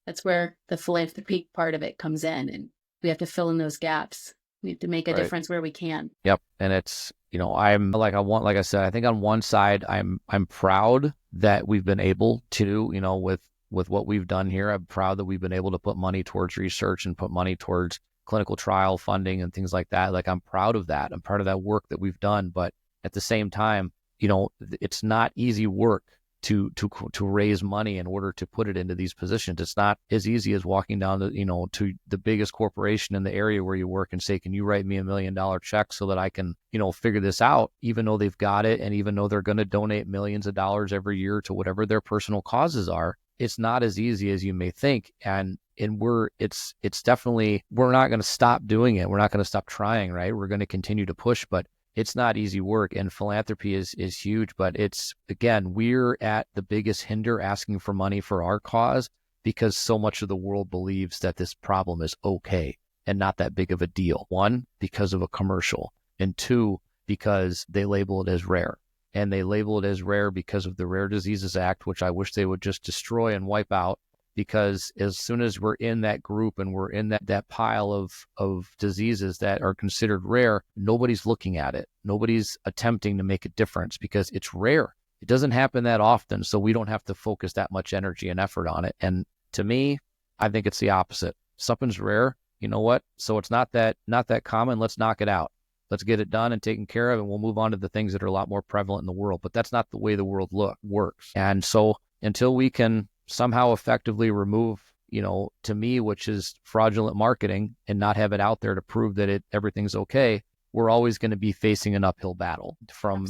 [SPEAKER 1] that's where the philanthropy part of it comes in. And we have to fill in those gaps. We have to make a difference where we can.
[SPEAKER 2] Yep. And it's, I'm like, like I said, I think on one side, I'm proud that we've been able to, with what we've done here. I'm proud that we've been able to put money towards research and put money towards clinical trial funding and things like that. Like, I'm proud of that. I'm proud of that work that we've done. But at the same time, it's not easy work to raise money in order to put it into these positions. It's not as easy as walking down to the biggest corporation in the area where you work and say, can you write me $1 million check so that I can, figure this out, even though they've got it. And even though they're going to donate millions of dollars every year to whatever their personal causes are, it's not as easy as you may think. And it's definitely, we're not going to stop doing it. We're not going to stop trying, right? We're going to continue to push, but it's not easy work. And philanthropy is huge, but it's, again, we're at the biggest hinder asking for money for our cause because so much of the world believes that this problem is okay and not that big of a deal. One, because of a commercial, and two, because they label it as rare. And they label it as rare because of the Rare Diseases Act, which I wish they would just destroy and wipe out, because as soon as we're in that group and we're in that pile of diseases that are considered rare, nobody's looking at it. Nobody's attempting to make a difference because it's rare. It doesn't happen that often, so we don't have to focus that much energy and effort on it. And to me, I think it's the opposite. Something's rare, you know what? So it's not that common. Let's knock it out. Let's get it done and taken care of, and we'll move on to the things that are a lot more prevalent in the world. But that's not the way the world works. And so until we can somehow effectively remove, to me, which is fraudulent marketing, and not have it out there to prove that everything's okay, we're always going to be facing an uphill battle from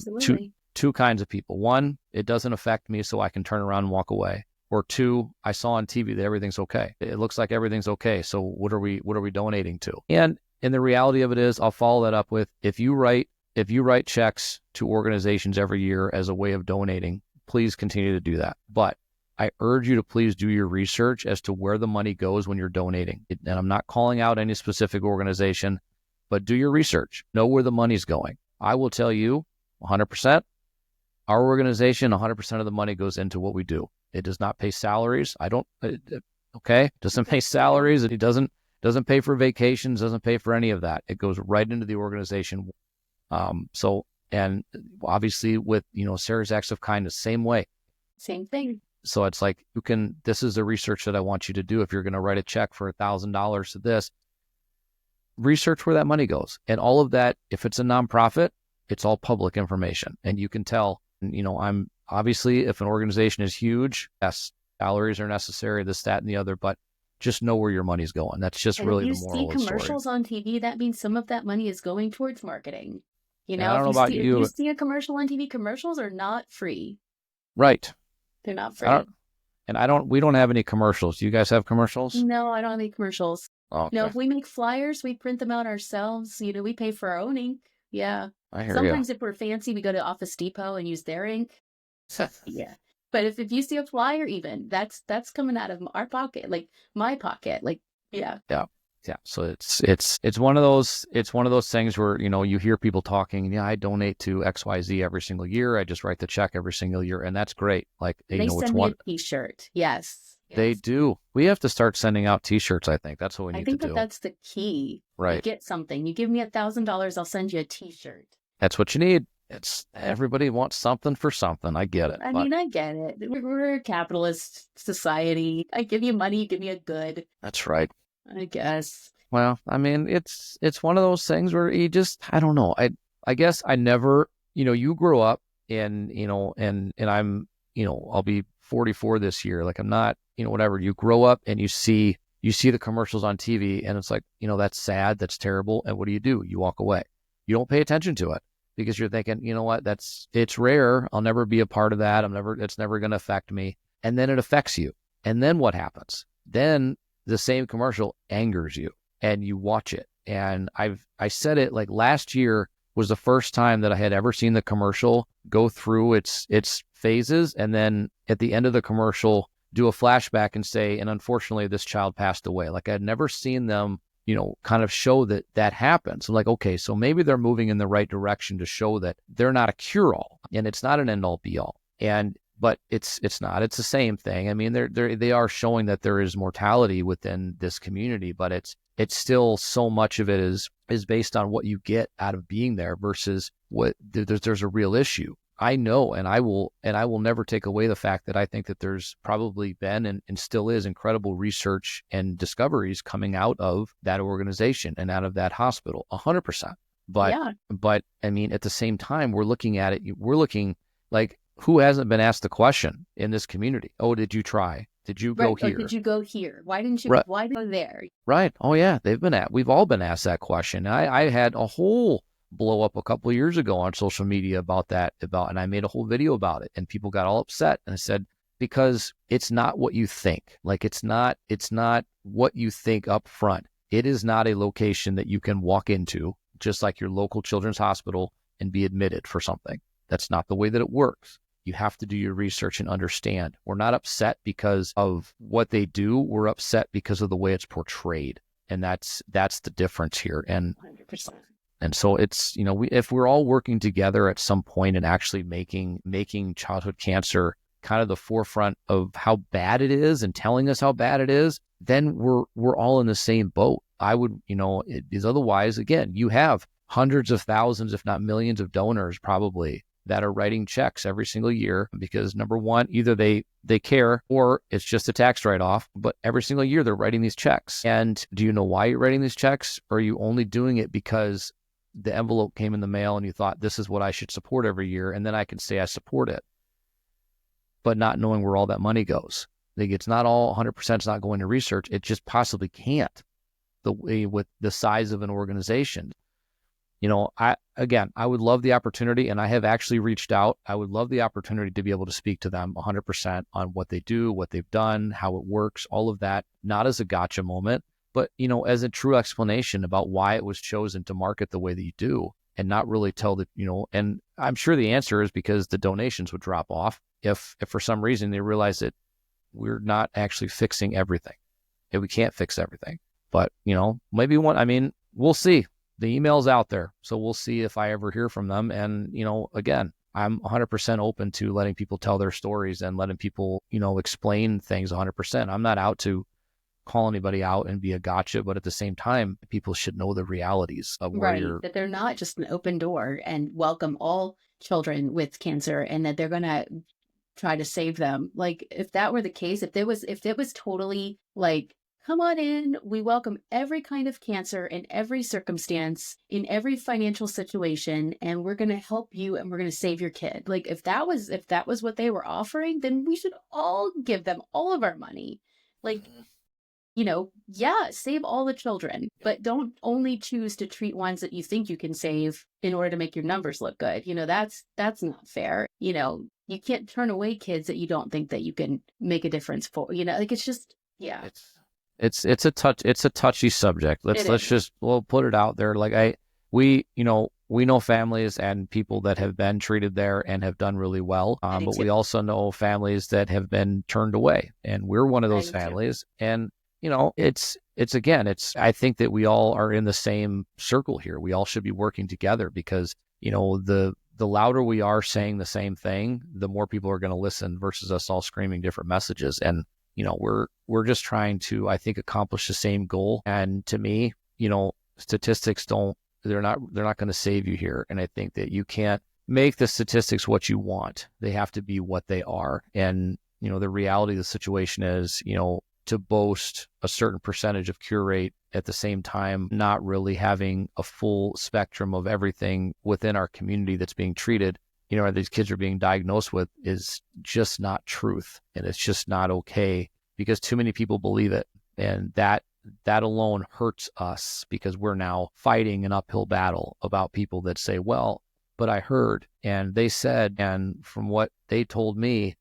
[SPEAKER 2] two kinds of people. One, it doesn't affect me, so I can turn around and walk away. Or two, I saw on TV that everything's okay. It looks like everything's okay. So what are we donating to? And the reality of it is, I'll follow that up with, if you write checks to organizations every year as a way of donating, please continue to do that. But I urge you to please do your research as to where the money goes when you're donating. And I'm not calling out any specific organization, but do your research. Know where the money's going. I will tell you 100%, our organization, 100% of the money goes into what we do. It does not pay salaries. Doesn't pay salaries. It doesn't pay for vacations, doesn't pay for any of that. It goes right into the organization. And obviously with, Sara's Acts of Kindness, same way.
[SPEAKER 1] Same thing.
[SPEAKER 2] So it's like, this is the research that I want you to do. If you're going to write a check for $1,000 to this, research where that money goes. And all of that, if it's a nonprofit, it's all public information. And you can tell, I'm obviously, if an organization is huge, yes, salaries are necessary, this, that, and the other, but just know where your money's going. That's just really the moral of the story.
[SPEAKER 1] If you see commercials on TV, that means some of that money is going towards marketing.
[SPEAKER 2] I don't know about you.
[SPEAKER 1] If you see a commercial on TV, commercials are not free.
[SPEAKER 2] Right.
[SPEAKER 1] They're not free.
[SPEAKER 2] We don't have any commercials. Do you guys have commercials?
[SPEAKER 1] No, I don't have any commercials.
[SPEAKER 2] Okay.
[SPEAKER 1] No, if we make flyers, we print them out ourselves. We pay for our own ink. Yeah.
[SPEAKER 2] I hear
[SPEAKER 1] Sometimes if we're fancy, we go to Office Depot and use their ink. Yeah. But if you see a flyer, even that's coming out of our pocket, like my pocket, like, yeah.
[SPEAKER 2] Yeah. So it's one of those things where, you hear people talking, yeah, I donate to XYZ every single year. I just write the check every single year. And that's great. Like,
[SPEAKER 1] they send me a t-shirt. Yes.
[SPEAKER 2] They do. We have to start sending out t-shirts. I think that's what we need to do.
[SPEAKER 1] I think that's the key.
[SPEAKER 2] Right.
[SPEAKER 1] You get something. You give me $1,000, I'll send you a t-shirt.
[SPEAKER 2] That's what you need. It's everybody wants something for something. I get it.
[SPEAKER 1] I mean, I get it. We're a capitalist society. I give you money, you give me a good.
[SPEAKER 2] That's right.
[SPEAKER 1] I guess.
[SPEAKER 2] Well, I mean, it's one of those things where you just, I don't know. I guess I never, you grow up and I'm, I'll be 44 this year. Like, I'm not, whatever. You grow up and you see you see the commercials on TV and it's like, that's sad, that's terrible. And what do? You walk away. You don't pay attention to it because you're thinking, you know what, it's rare. I'll never be a part of that. It's never going to affect me. And then it affects you. And then what happens? Then the same commercial angers you and you watch it. And I said it like last year was the first time that I had ever seen the commercial go through its phases. And then at the end of the commercial, do a flashback and say, and unfortunately, this child passed away. Like I had never seen them, kind of show that happens. I'm like, okay, so maybe they're moving in the right direction to show that they're not a cure-all and it's not an end-all be-all. But it's not. It's the same thing. I mean, they are showing that there is mortality within this community, but it's still so much of it is based on what you get out of being there versus what there's a real issue. I know, and I will never take away the fact that I think that there's probably been and still is incredible research and discoveries coming out of that organization and out of that hospital, 100%. But I mean, at the same time, we're looking at it. We're looking like, who hasn't been asked the question in this community? Oh, did you try? Did you go here?
[SPEAKER 1] Did you go here? Why didn't you?
[SPEAKER 2] Right.
[SPEAKER 1] Why did you go there?
[SPEAKER 2] Right. Oh yeah, we've all been asked that question. I had a whole blow up a couple of years ago on social media about and I made a whole video about it, and people got all upset. And I said, because it's not what you think. Like it's not what you think up front. It is not a location that you can walk into, just like your local children's hospital, and be admitted for something. That's not the way that it works. You have to do your research and understand. We're not upset because of what they do. We're upset because of the way it's portrayed. And that's the difference here. And
[SPEAKER 1] 100%.
[SPEAKER 2] And so it's, if we're all working together at some point and actually making childhood cancer kind of the forefront of how bad it is and telling us how bad it is, then we're all in the same boat. I would, is otherwise, again, you have hundreds of thousands, if not millions of donors probably that are writing checks every single year because, number one, either they care or it's just a tax write-off, but every single year they're writing these checks. And do you know why you're writing these checks? Or are you only doing it because the envelope came in the mail and you thought, this is what I should support every year, and then I can say I support it, but not knowing where all that money goes? Like, it's not all 100%, it's not going to research. It just possibly can't, the way with the size of an organization. I would love the opportunity, and I have actually reached out. I would love the opportunity to be able to speak to them 100% on what they do, what they've done, how it works, all of that, not as a gotcha moment, but, as a true explanation about why it was chosen to market the way that you do, and not really tell and I'm sure the answer is because the donations would drop off if for some reason they realize that we're not actually fixing everything, and we can't fix everything. But, maybe we'll see. The email's out there, so we'll see if I ever hear from them. And, again, I'm 100% open to letting people tell their stories and letting people, explain things 100%. I'm not out to call anybody out and be a gotcha, but at the same time, people should know the realities of where you're.
[SPEAKER 1] That they're not just an open door and welcome all children with cancer, and that they're going to try to save them. Like, if that were the case, if it was totally like, come on in, we welcome every kind of cancer in every circumstance, in every financial situation, and we're going to help you and we're going to save your kid. Like, if that was what they were offering, then we should all give them all of our money. Like, save all the children, but don't only choose to treat ones that you think you can save in order to make your numbers look good. That's not fair. You can't turn away kids that you don't think that you can make a difference for. It's just, yeah.
[SPEAKER 2] It's a touchy subject. We'll put it out there. Like we know families and people that have been treated there and have done really well. But we also know families that have been turned away, and we're one of those families. And I think that we all are in the same circle here. We all should be working together because, the louder we are saying the same thing, the more people are going to listen versus us all screaming different messages. And we're just trying to, I think, accomplish the same goal. And to me, statistics they're not going to save you here. And I think that you can't make the statistics what you want. They have to be what they are. And, the reality of the situation is, to boast a certain percentage of cure rate at the same time, not really having a full spectrum of everything within our community that's being treated, or these kids are being diagnosed with, is just not truth. And it's just not okay because too many people believe it. And that alone hurts us because we're now fighting an uphill battle about people that say, well, but I heard and they said, and from what they told me,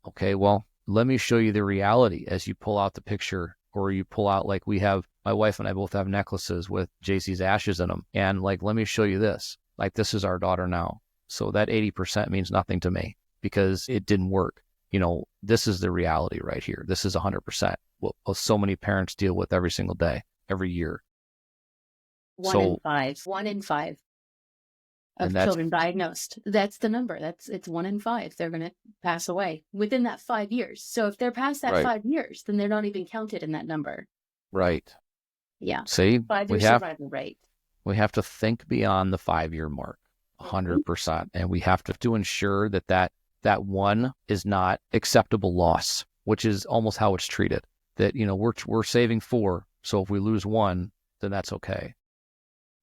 [SPEAKER 2] okay, well, let me show you the reality as you pull out the picture, or you pull out, like we have, my wife and I both have necklaces with JC's ashes in them. And like, let me show you this. Like, this is our daughter now. So that 80% means nothing to me because it didn't work. This is the reality right here. This is 100% what so many parents deal with every single day, every year.
[SPEAKER 1] One in five of children diagnosed. That's the number. It's 1 in 5. They're going to pass away within that 5 years. So if they're past that 5 years, then they're not even counted in that number.
[SPEAKER 2] Right.
[SPEAKER 1] Yeah.
[SPEAKER 2] See,
[SPEAKER 1] 5-year survival rate.
[SPEAKER 2] We have to think beyond the 5-year mark, 100%. And we have to ensure that one is not acceptable loss, which is almost how it's treated. That, we're saving 4. So if we lose 1, then that's okay.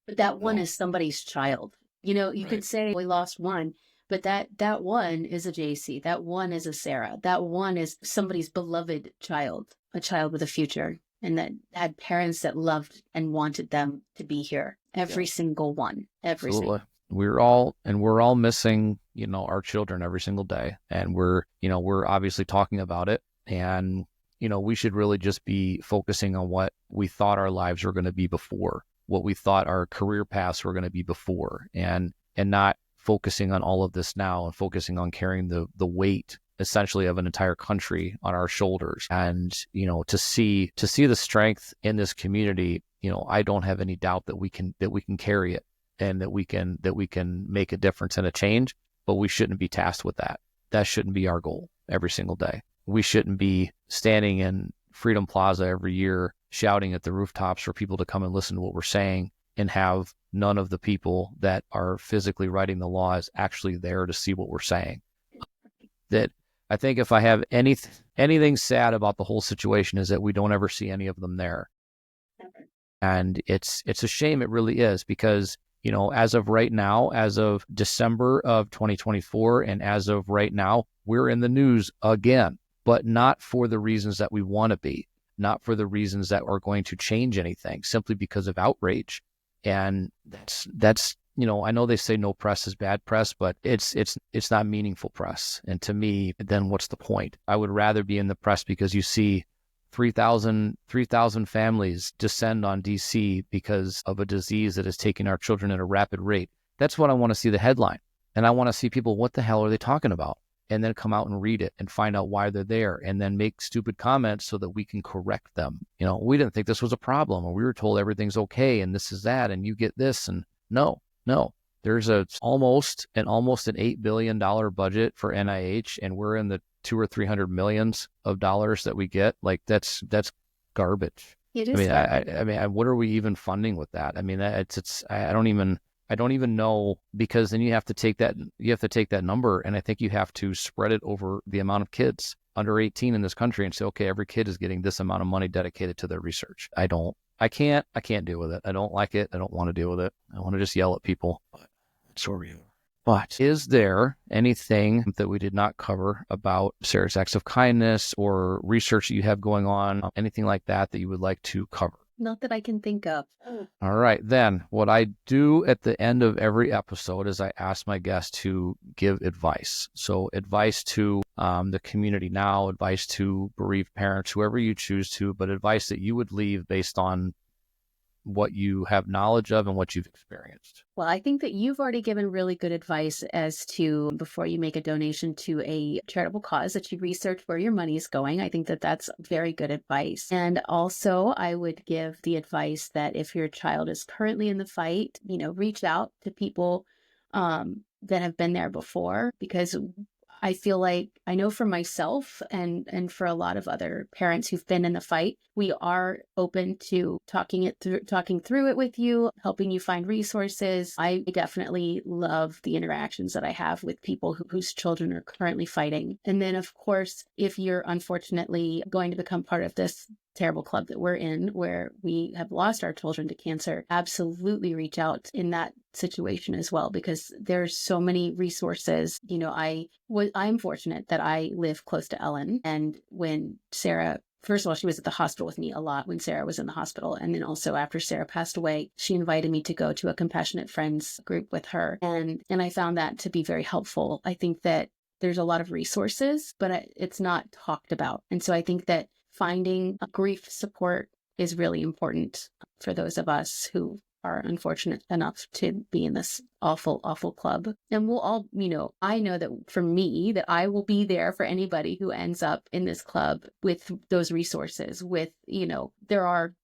[SPEAKER 1] But that one is somebody's child. You could say we lost 1, but that one is a JC. That one is a Sara. That one is somebody's beloved child, a child with a future, and that had parents that loved and wanted them to be here. Every single one.
[SPEAKER 2] Absolutely. We're all missing, our children every single day. And we're obviously talking about it. And, we should really just be focusing on what we thought our lives were going to be before, what we thought our career paths were going to be before, and not focusing on all of this now and focusing on carrying the weight essentially of an entire country on our shoulders. And, to see the strength in this community, I don't have any doubt that we can carry it and that we can make a difference and a change, but we shouldn't be tasked with that. That shouldn't be our goal every single day. We shouldn't be standing in Freedom Plaza every year shouting at the rooftops for people to come and listen to what we're saying and have none of the people that are physically writing the laws actually there to see what we're saying. That I think if I have anything sad about the whole situation is that we don't ever see any of them there. And it's a shame. It really is, because, as of right now, as of December of 2024, and as of right now, we're in the news again, but not for the reasons that we want to be, not for the reasons that are going to change anything, simply because of outrage. And that's I know they say no press is bad press, but it's not meaningful press. And to me, then what's the point? I would rather be in the press because you see 3,000 families descend on DC because of a disease that is taking our children at a rapid rate. That's what I want to see, the headline. And I want to see people, what the hell are they talking about? And then come out and read it and find out why they're there, and then make stupid comments so that we can correct them. We didn't think this was a problem, or we were told everything's okay and this is that and you get this. And no, there's almost an $8 billion budget for NIH, and we're in the 200 or 300 millions of dollars that we get. Like, that's garbage.
[SPEAKER 1] It is.
[SPEAKER 2] I mean, what are we even funding with that? I mean, I don't even know, because then you have to take that number, and I think you have to spread it over the amount of kids under 18 in this country and say, okay, every kid is getting this amount of money dedicated to their research. I can't deal with it. I don't like it. I don't want to deal with it. I want to just yell at people. That's where we are. But is there anything that we did not cover about Sara's acts of kindness or research that you have going on, anything like that you would like to cover?
[SPEAKER 1] Not that I can think of.
[SPEAKER 2] All right. Then what I do at the end of every episode is I ask my guests to give advice. So advice to the community now, advice to bereaved parents, whoever you choose to, but advice that you would leave based on what you have knowledge of and what you've experienced.
[SPEAKER 1] Well, I think that you've already given really good advice as to, before you make a donation to a charitable cause, that you research where your money is going. I think that that's very good advice. And also, I would give the advice that if your child is currently in the fight, reach out to people that have been there before, because I feel like, I know for myself and for a lot of other parents who've been in the fight, we are open to talking through it with you, helping you find resources. I definitely love the interactions that I have with people whose children are currently fighting. And then, of course, if you're unfortunately going to become part of this terrible club that we're in, where we have lost our children to cancer, absolutely reach out in that situation as well, because there's so many resources. I'm fortunate that I live close to Ellen, and when Sara first of all, she was at the hospital with me a lot when Sara was in the hospital. And then also after Sara passed away, she invited me to go to a compassionate friends group with her. And I found that to be very helpful. I think that there's a lot of resources, but it's not talked about. And so I think that finding grief support is really important for those of us who are unfortunate enough to be in this awful, awful club. And we'll all, I know that for me, that I will be there for anybody who ends up in this club with those resources, with, there are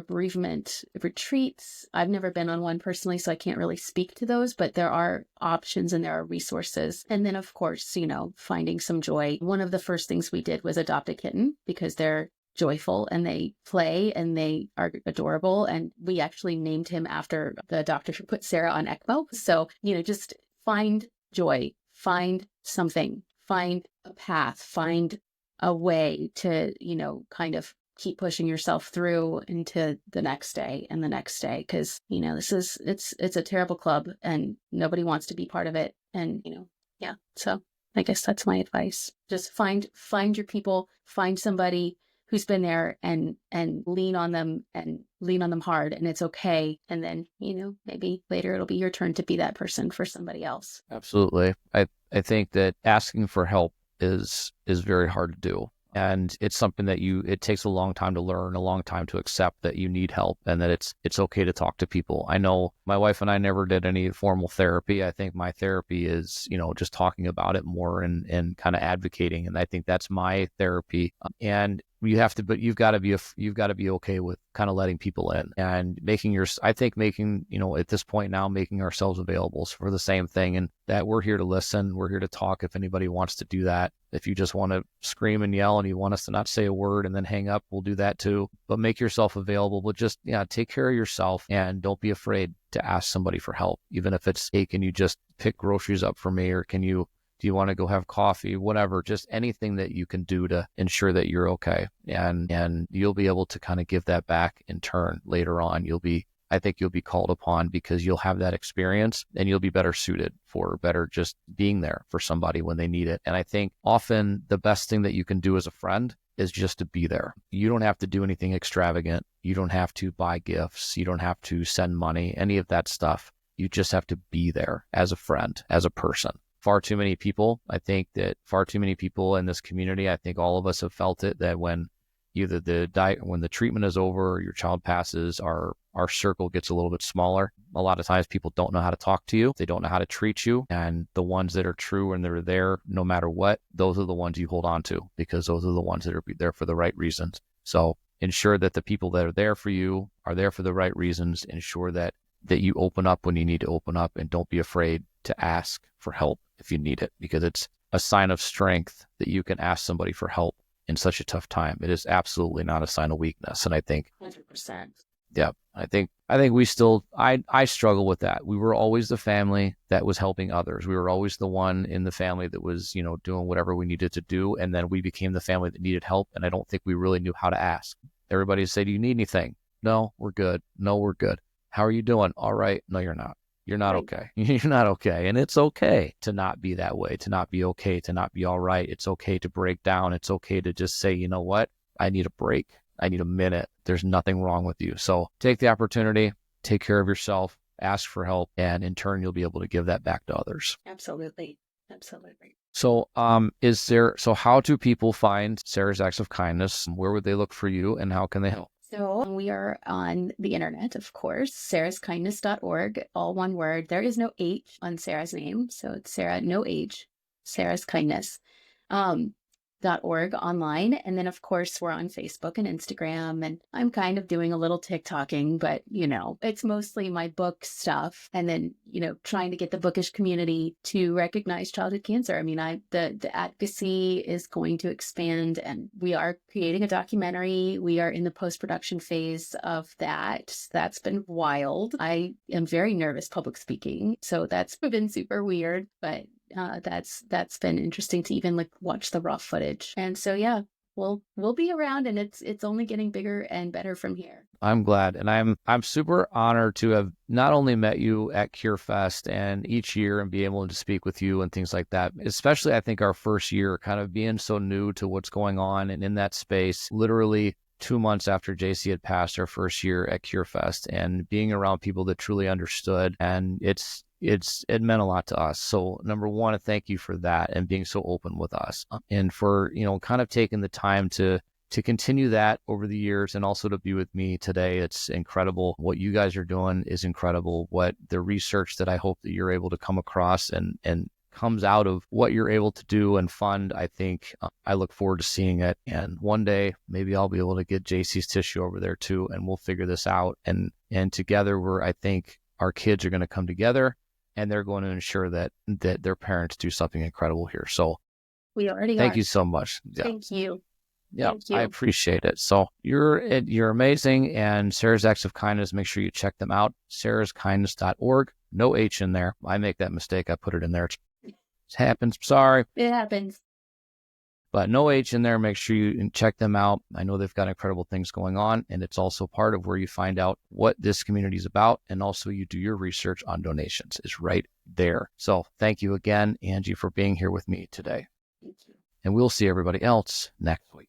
[SPEAKER 1] bereavement retreats. I've never been on one personally, so I can't really speak to those, but there are options and there are resources. And then, of course, finding some joy. One of the first things we did was adopt a kitten because they're joyful and they play and they are adorable. And we actually named him after the doctor who put Sara on ECMO. So, just find joy, find something, find a path, find a way to, kind of keep pushing yourself through into the next day and the next day. Cause it's a terrible club and nobody wants to be part of it. And, yeah. So I guess that's my advice. Just find your people, find somebody who's been there and lean on them hard, and it's okay. And then, maybe later it'll be your turn to be that person for somebody else.
[SPEAKER 2] Absolutely. I think that asking for help is very hard to do. And it's something that it takes a long time to learn, a long time to accept that you need help and that it's okay to talk to people. I know my wife and I never did any formal therapy. I think my therapy is, just talking about it more and kind of advocating. And I think that's my therapy. And you've got to be okay with kind of letting people in and making at this point now, making ourselves available for the same thing. And that we're here to listen. We're here to talk if anybody wants to do that. If you just want to scream and yell and you want us to not say a word and then hang up, we'll do that too. But make yourself available. But just, take care of yourself and don't be afraid to ask somebody for help. Even if it's, hey, can you just pick groceries up for me? Or do you want to go have coffee? Whatever, just anything that you can do to ensure that you're okay. And you'll be able to kind of give that back in turn later on. I think you'll be called upon because you'll have that experience and you'll be better suited for better just being there for somebody when they need it. And I think often the best thing that you can do as a friend is just to be there. You don't have to do anything extravagant. You don't have to buy gifts. You don't have to send money, any of that stuff. You just have to be there as a friend, as a person. Far too many people in this community, I think all of us have felt it, that when either when the treatment is over or your child passes, our circle gets a little bit smaller. A lot of times people don't know how to talk to you. They don't know how to treat you. And the ones that are true and they're there no matter what, those are the ones you hold on to because those are the ones that are there for the right reasons. So ensure that the people that are there for you are there for the right reasons. Ensure that you open up when you need to open up and don't be afraid to ask for help if you need it, because it's a sign of strength that you can ask somebody for help in such a tough time. It is absolutely not a sign of weakness. And I think
[SPEAKER 1] 100%.
[SPEAKER 2] Yeah, I think we still, I struggle with that. We were always the family that was helping others. We were always the one in the family that was, doing whatever we needed to do. And then we became the family that needed help. And I don't think we really knew how to ask. Everybody said, do you need anything? No, we're good. No, we're good. How are you doing? All right. No, you're not. You're not okay. You're not okay. And it's okay to not be that way, to not be okay, to not be all right. It's okay to break down. It's okay to just say, you know what? I need a break. I need a minute. There's nothing wrong with you. So take the opportunity, take care of yourself, ask for help, and in turn, you'll be able to give that back to others.
[SPEAKER 1] Absolutely. Absolutely.
[SPEAKER 2] So, how do people find Sara's Acts of Kindness? Where would they look for you and how can they help?
[SPEAKER 1] So we are on the internet, of course, saraskindness.org, all one word. There is no H on Sara's name. So it's Sara, no H, Sara's Kindness. .org online. And then of course we're on Facebook and Instagram, and I'm kind of doing a little TikToking, but it's mostly my book stuff. And then, trying to get the bookish community to recognize childhood cancer. I mean, the advocacy is going to expand, and we are creating a documentary. We are in the post-production phase of that. That's been wild. I am very nervous public speaking. So that's been super weird, but that's been interesting to even watch the raw footage. And so, yeah, we'll be around, and it's only getting bigger and better from here.
[SPEAKER 2] I'm glad. And I'm super honored to have not only met you at CureFest and each year and be able to speak with you and things like that, especially I think our first year kind of being so new to what's going on and in that space, literally 2 months after JC had passed our first year at CureFest and being around people that truly understood. And it meant a lot to us. So number one, thank you for that and being so open with us and for, kind of taking the time to continue that over the years and also to be with me today. It's incredible. What you guys are doing is incredible. What the research that I hope that you're able to come across and comes out of what you're able to do and fund, I think I look forward to seeing it. And one day, maybe I'll be able to get JC's tissue over there too, and we'll figure this out. And together I think our kids are going to come together and they're going to ensure that their parents do something incredible here. So
[SPEAKER 1] We already
[SPEAKER 2] thank
[SPEAKER 1] are.
[SPEAKER 2] you so much. Yeah.
[SPEAKER 1] Thank you.
[SPEAKER 2] Yeah,
[SPEAKER 1] Thank you.
[SPEAKER 2] I appreciate it. So you're amazing. And Sarah's Acts of Kindness, make sure you check them out. sarahskindness.org. No H in there. I make that mistake. I put it in there. It happens. Sorry.
[SPEAKER 1] It happens.
[SPEAKER 2] But no H in there. Make sure you check them out. I know they've got incredible things going on. And it's also part of where you find out what this community is about. And also you do your research on donations is right there. So thank you again, Angie, for being here with me today.
[SPEAKER 1] Thank you.
[SPEAKER 2] And we'll see everybody else next week.